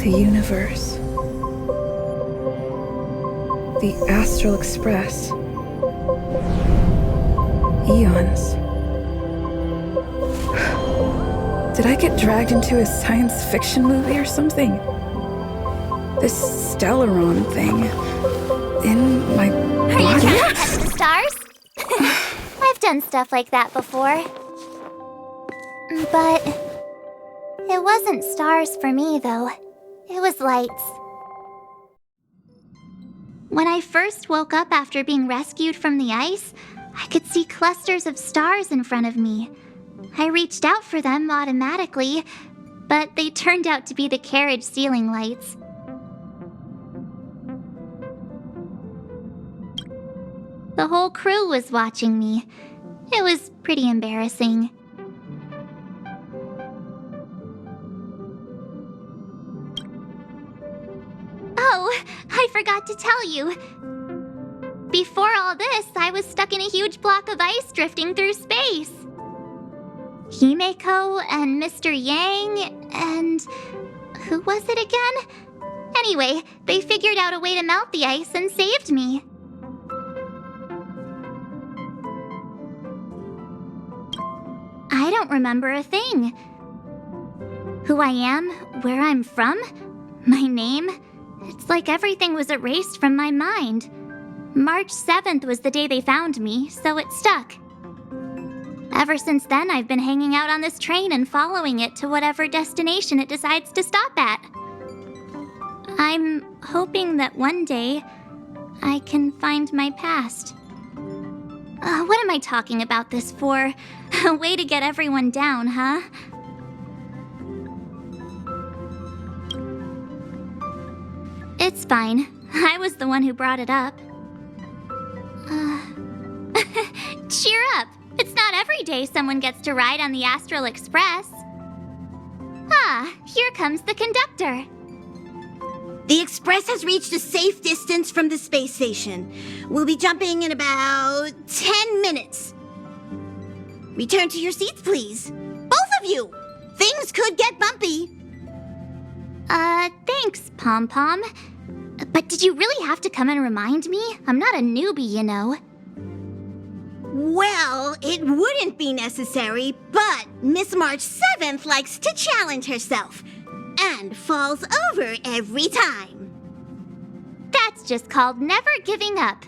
The universe. The Astral Express. Eons. Did I get dragged into a science fiction movie or something? This Stellaron thing in my body? Are you trying to touch the stars? I've done stuff like that before. But it wasn't stars for me, though. It was lights. When I first woke up after being rescued from the ice, I could see clusters of stars in front of me. I reached out for them automatically, but they turned out to be the carriage ceiling lights. The whole crew was watching me. It was pretty embarrassing. Oh, I forgot to tell you. Before all this, I was stuck in a huge block of ice drifting through space. Himeko and Mr. Yang and... who was it again? Anyway, they figured out a way to melt the ice and saved me. I don't remember a thing. Who I am, where I'm from, my name, it's like everything was erased from my mind. March 7th was the day they found me, so it stuck. Ever since then, I've been hanging out on this train and following it to whatever destination it decides to stop at. I'm hoping that one day I can find my past. What am I talking about this for? A way to get everyone down, huh? It's fine. I was the one who brought it up. Cheer up! It's not every day someone gets to ride on the Astral Express. Ah, here comes the conductor. The Express has reached a safe distance from the space station. We'll be jumping in about 10 minutes. Return to your seats, please. Both of you! Things could get bumpy. Thanks, Pom Pom. But did you really have to come and remind me? I'm not a newbie, you know. Well, it wouldn't be necessary, but Miss March 7th likes to challenge herself and falls over every time. That's just called never giving up.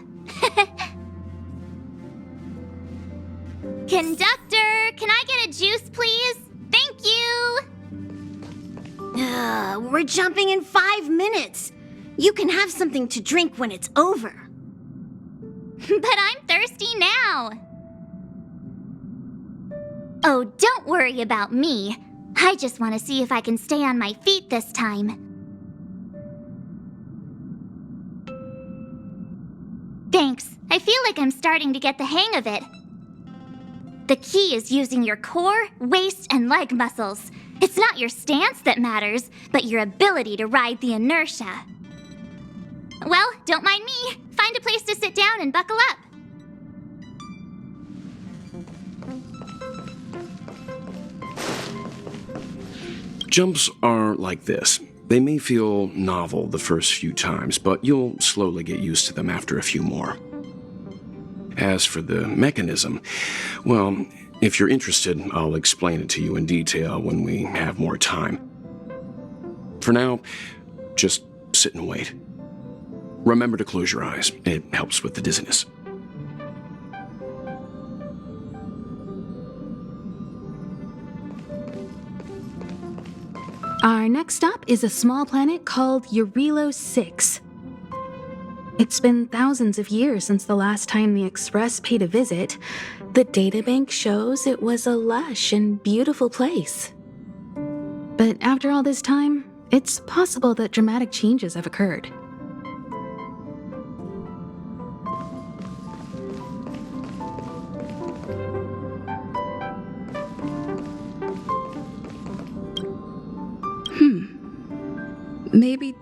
Conductor, can I get a juice, please? Thank you! We're jumping in 5 minutes. You can have something to drink when it's over. But I'm thirsty now. Oh, don't worry about me. I just want to see if I can stay on my feet this time. Thanks. I feel like I'm starting to get the hang of it. The key is using your core, waist, and leg muscles. It's not your stance that matters, but your ability to ride the inertia. Well, don't mind me. Find a place to sit down and buckle up. Jumps are like this. They may feel novel the first few times, but you'll slowly get used to them after a few more. As for the mechanism, well, if you're interested, I'll explain it to you in detail when we have more time. For now, just sit and wait. Remember to close your eyes. It helps with the dizziness. Our next stop is a small planet called Jarilo-VI. It's been thousands of years since the last time the Express paid a visit. The databank shows it was a lush and beautiful place. But after all this time, it's possible that dramatic changes have occurred. Maybe...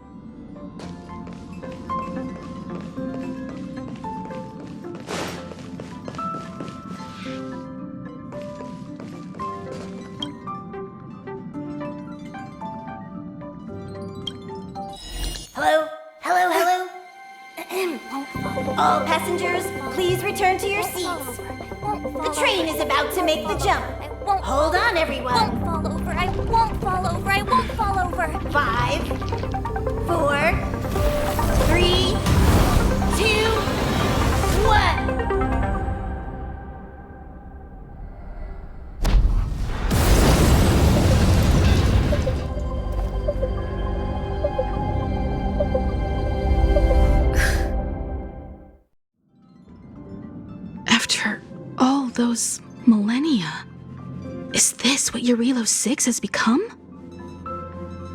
All passengers, please return to your seats. The train is about to make the jump. Hold on, everyone. I won't fall over. I won't fall over. I won't fall over. 5, 4, 3, 2, 1. After all those millennia, is this what Jarilo-VI has become?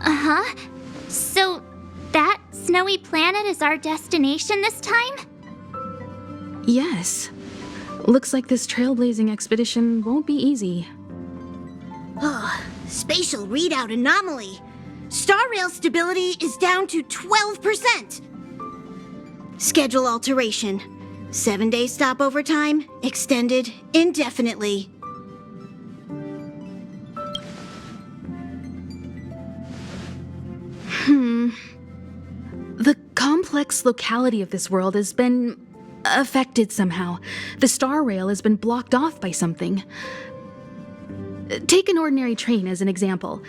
Uh-huh. So, that snowy planet is our destination this time? Yes. Looks like this trailblazing expedition won't be easy. Oh, spatial readout anomaly. StarRail stability is down to 12%. Schedule alteration. 7-day stopover time extended indefinitely. The complex locality of this world has been affected somehow. The StarRail has been blocked off by something. Take an ordinary train as an example.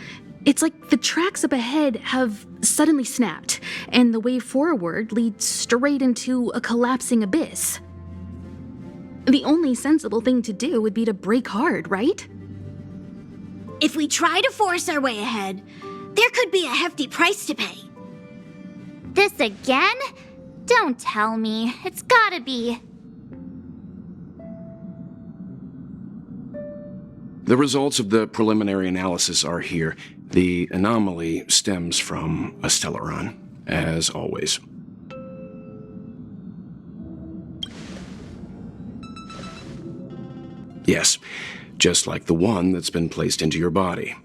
It's like the tracks up ahead have suddenly snapped, and the way forward leads straight into a collapsing abyss. The only sensible thing to do would be to brake hard, right? If we try to force our way ahead, there could be a hefty price to pay. This again? Don't tell me. It's gotta be. The results of the preliminary analysis are here. The anomaly stems from a Stellaron, as always. Yes, just like the one that's been placed into your body.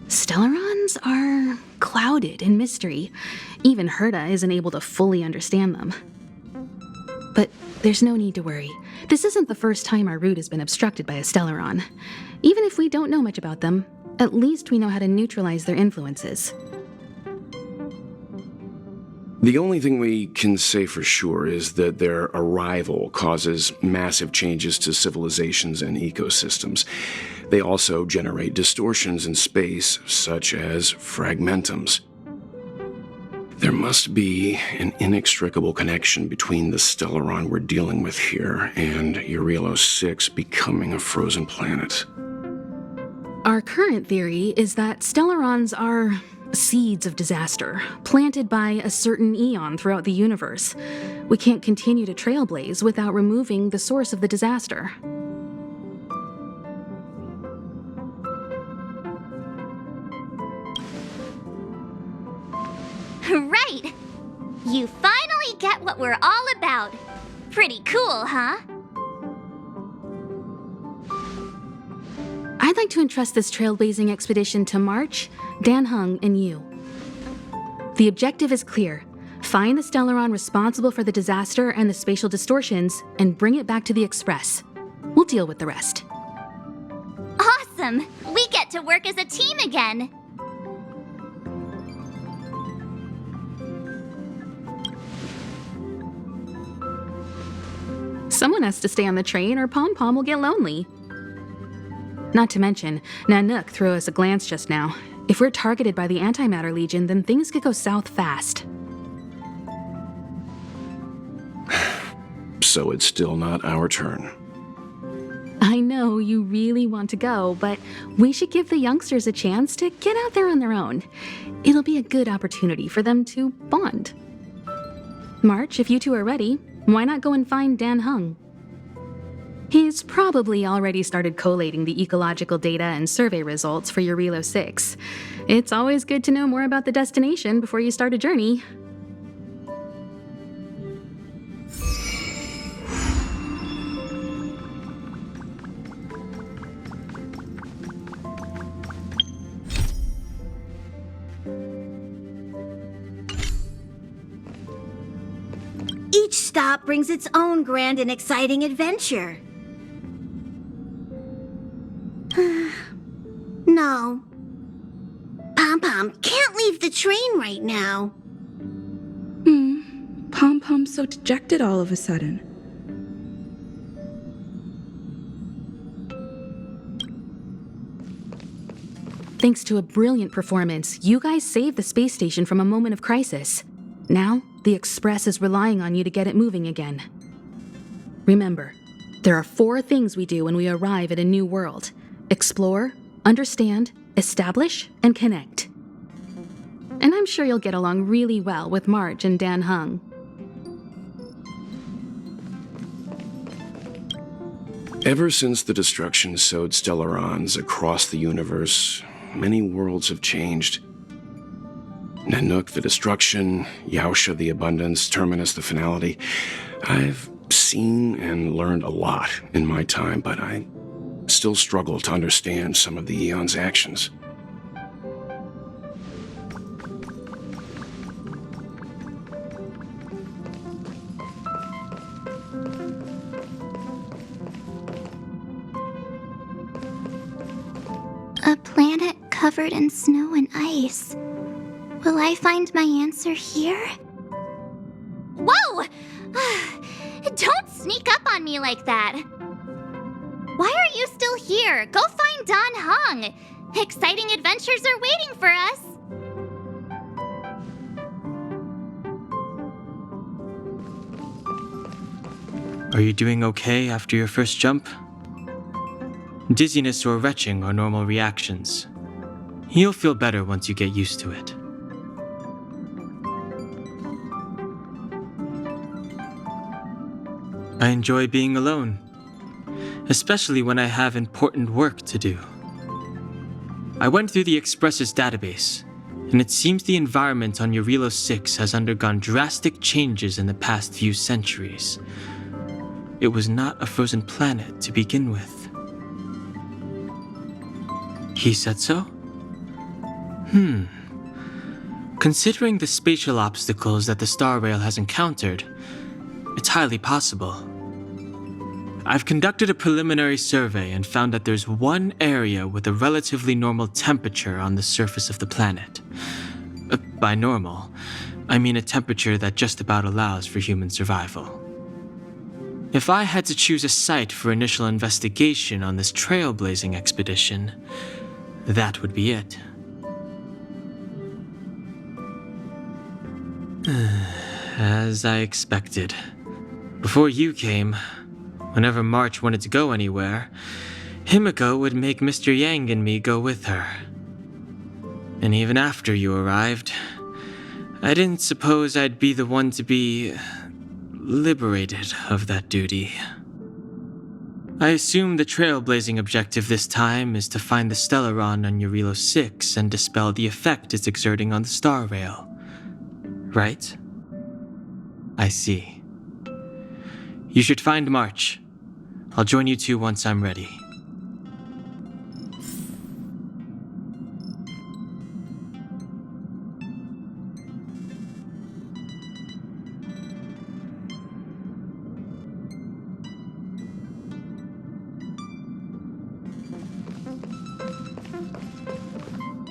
Stellarons are clouded in mystery. Even Herta isn't able to fully understand them. But there's no need to worry. This isn't the first time our route has been obstructed by a Stellaron. Even if we don't know much about them, at least we know how to neutralize their influences. The only thing we can say for sure is that their arrival causes massive changes to civilizations and ecosystems. They also generate distortions in space, such as fragmentums. There must be an inextricable connection between the Stellaron we're dealing with here and Jarilo-VI becoming a frozen planet. Our current theory is that Stellarons are seeds of disaster, planted by a certain eon throughout the universe. We can't continue to trailblaze without removing the source of the disaster. Right! You finally get what we're all about. Pretty cool, huh? I'd like to entrust this trailblazing expedition to March, Dan Heng, and you. The objective is clear. Find the Stellaron responsible for the disaster and the spatial distortions, and bring it back to the Express. We'll deal with the rest. Awesome! We get to work as a team again! Someone has to stay on the train or Pom Pom will get lonely. Not to mention, Nanook threw us a glance just now. If we're targeted by the Antimatter Legion, then things could go south fast. So it's still not our turn. I know you really want to go, but we should give the youngsters a chance to get out there on their own. It'll be a good opportunity for them to bond. March, if you two are ready, why not go and find Dan Heng? He's probably already started collating the ecological data and survey results for Jarilo-VI. It's always good to know more about the destination before you start a journey. Each stop brings its own grand and exciting adventure. No. Pom Pom-Pom can't leave the train right now. Pom-Pom's so dejected all of a sudden. Thanks to a brilliant performance, you guys saved the space station from a moment of crisis. Now, the Express is relying on you to get it moving again. Remember, there are 4 things we do when we arrive at a new world: explore, understand, establish, and connect. And I'm sure you'll get along really well with March and Dan Hung. Ever since the destruction sowed Stellarons across the universe, many worlds have changed. Nanook, the destruction, Yaosha, the abundance, Terminus, the finality. I've seen and learned a lot in my time, but I still struggle to understand some of the Eon's actions. A planet covered in snow and ice. Will I find my answer here? Whoa! Don't sneak up on me like that. Why are you still here? Go find Don Hung. Exciting adventures are waiting for us. Are you doing okay after your first jump? Dizziness or retching are normal reactions. You'll feel better once you get used to it. I enjoy being alone, especially when I have important work to do. I went through the Express's database, and it seems the environment on Jarilo-VI has undergone drastic changes in the past few centuries. It was not a frozen planet to begin with. He said so? Considering the spatial obstacles that the StarRail has encountered, it's highly possible. I've conducted a preliminary survey and found that there's one area with a relatively normal temperature on the surface of the planet. By normal, I mean a temperature that just about allows for human survival. If I had to choose a site for initial investigation on this trailblazing expedition, that would be it. As I expected. Before you came, whenever March wanted to go anywhere, Himiko would make Mr. Yang and me go with her. And even after you arrived, I didn't suppose I'd be the one to be liberated of that duty. I assume the trailblazing objective this time is to find the Stellaron on Jarilo-VI and dispel the effect it's exerting on the StarRail. Right? I see. You should find March. I'll join you two once I'm ready.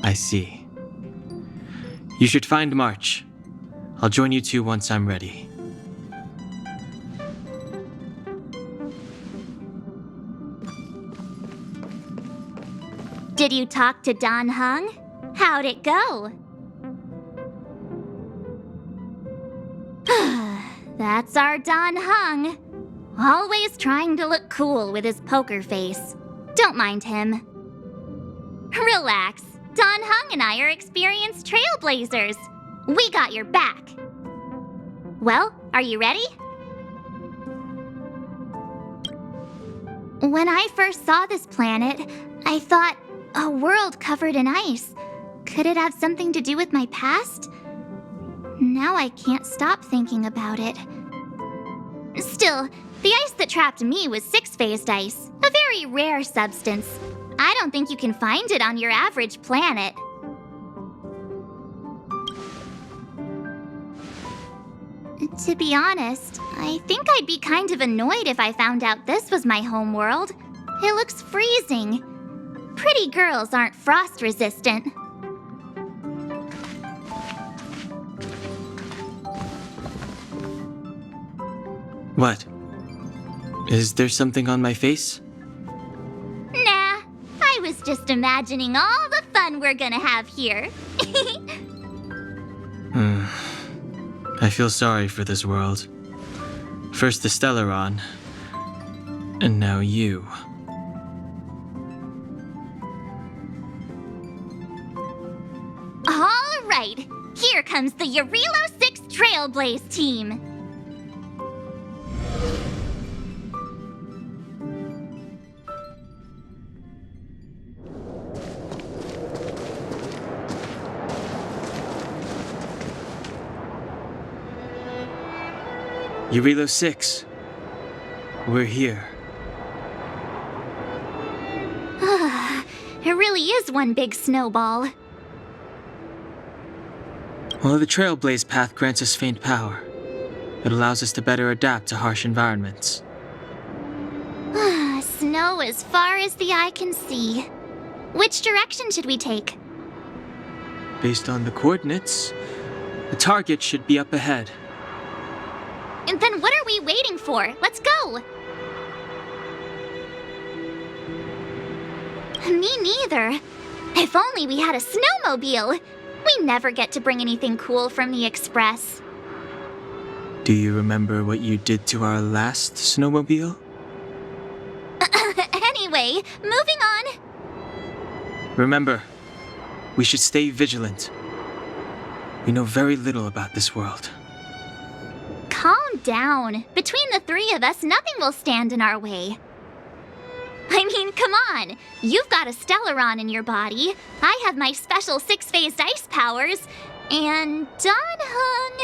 I see. You should find March. I'll join you two once I'm ready. Did you talk to Don Hung? How'd it go? That's our Don Hung. Always trying to look cool with his poker face. Don't mind him. Relax. Don Hung and I are experienced trailblazers. We got your back. Well, are you ready? When I first saw this planet, I thought, a world covered in ice. Could it have something to do with my past? Now I can't stop thinking about it. Still, the ice that trapped me was six-phased ice, a very rare substance. I don't think you can find it on your average planet. To be honest, I think I'd be kind of annoyed if I found out this was my home world. It looks freezing. Pretty girls aren't frost resistant. What? Is there something on my face? Nah, I was just imagining all the fun we're gonna have here. I feel sorry for this world. First the Stellaron, and now you. All right, here comes the Jarilo-VI Trailblaze team. Jarilo-VI, we're here. It really is one big snowball. While the Trailblaze path grants us faint power, it allows us to better adapt to harsh environments. Snow as far as the eye can see. Which direction should we take? Based on the coordinates, the target should be up ahead. And then what are we waiting for? Let's go! Me neither. If only we had a snowmobile. We never get to bring anything cool from the Express. Do you remember what you did to our last snowmobile? Anyway, moving on. Remember, we should stay vigilant. We know very little about this world. Calm down. Between the three of us, nothing will stand in our way. I mean, come on. You've got a Stellaron in your body. I have my special six-phased ice powers. And Dan-hung,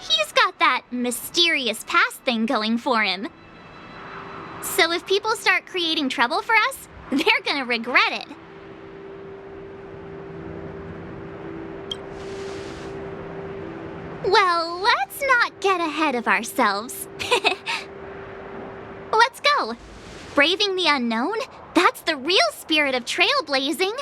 he's got that mysterious past thing going for him. So if people start creating trouble for us, they're gonna regret it. Well, let's not get ahead of ourselves. Let's go. Braving the unknown? That's the real spirit of trailblazing.